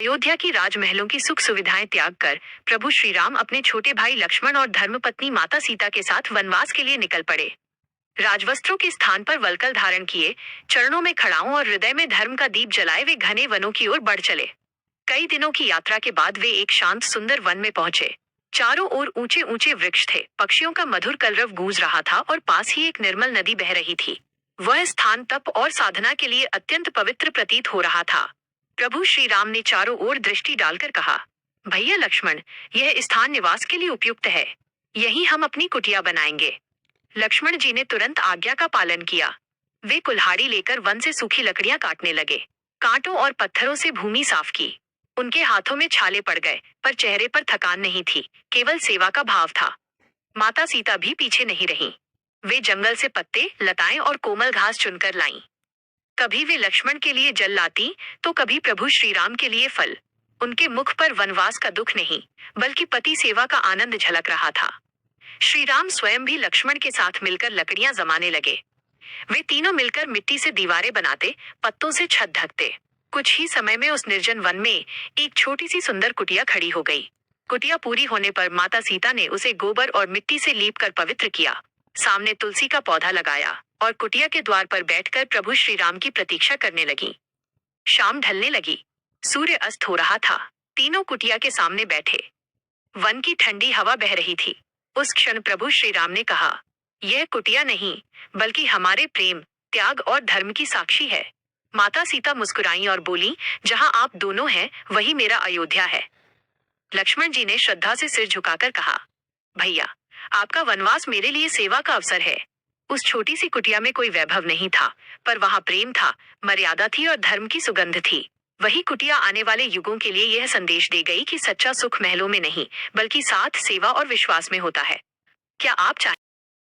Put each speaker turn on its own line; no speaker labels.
अयोध्या की राजमहलों की सुख सुविधाएं त्याग कर प्रभु श्री राम अपने छोटे भाई लक्ष्मण और धर्मपत्नी माता सीता के साथ वनवास के लिए निकल पड़े। राजवस्त्रों के स्थान पर वल्कल धारण किए, चरणों में खड़ाऊं और हृदय में धर्म का दीप जलाए वे घने वनों की ओर बढ़ चले। कई दिनों की यात्रा के बाद वे एक शांत सुंदर वन में पहुंचे। चारों ओर ऊंचे ऊंचे वृक्ष थे, पक्षियों का मधुर कलरव गूंज रहा था और पास ही एक निर्मल नदी बह रही थी। वह स्थान तप और साधना के लिए अत्यंत पवित्र प्रतीत हो रहा था। प्रभु श्री राम ने चारों ओर दृष्टि डालकर कहा, भैया लक्ष्मण, यह स्थान निवास के लिए उपयुक्त है। यहीं हम अपनी कुटिया बनाएंगे। लक्ष्मण जी ने तुरंत आज्ञा का पालन किया। वे कुल्हाड़ी लेकर वन से सूखी लकड़ियां काटने लगे। कांटों और पत्थरों से भूमि साफ की। उनके हाथों में छाले पड़ गए, पर चेहरे पर थकान नहीं थी, केवल सेवा का भाव था। माता सीता भी पीछे नहीं रहीं। वे जंगल से पत्ते, लताएं और कोमल घास चुनकर लाईं। कभी वे लक्ष्मण के लिए जल लाती, तो कभी प्रभु श्री राम के लिए फल। उनके मुख पर वनवास का दुख नहीं, बल्कि पति सेवा का आनंद झलक रहा था। श्री राम स्वयं भी लक्ष्मण के साथ मिलकर लकड़ियां जमाने लगे। वे तीनों मिलकर मिट्टी से दीवारें बनाते, पत्तों से छत ढकते। कुछ ही समय में उस निर्जन वन में एक छोटी सी सुंदर कुटिया खड़ी हो गई। कुटिया पूरी होने पर माता सीता ने उसे गोबर और मिट्टी से लीप कर पवित्र किया। सामने तुलसी का पौधा लगाया और कुटिया के द्वार पर बैठकर प्रभु श्री राम की प्रतीक्षा करने लगी। शाम ढलने लगी। सूर्य अस्त हो रहा था। तीनों कुटिया के सामने बैठे। वन की ठंडी हवा बह रही थी। उस क्षण प्रभु श्री राम ने कहा, यह कुटिया नहीं, बल्कि हमारे प्रेम, त्याग और धर्म की साक्षी है। माता सीता मुस्कुराई और बोली, जहां आप दोनों हैं, वही मेरा अयोध्या है। लक्ष्मण जी ने श्रद्धा से सिर झुकाकर कहा, भैया, आपका वनवास मेरे लिए सेवा का अवसर है। उस छोटी सी कुटिया में कोई वैभव नहीं था, पर वहां प्रेम था, मर्यादा थी और धर्म की सुगंध थी। वही कुटिया आने वाले युगों के लिए यह संदेश दे गई कि सच्चा सुख महलों में नहीं, बल्कि साथ, सेवा और विश्वास में होता है। क्या आप चाहें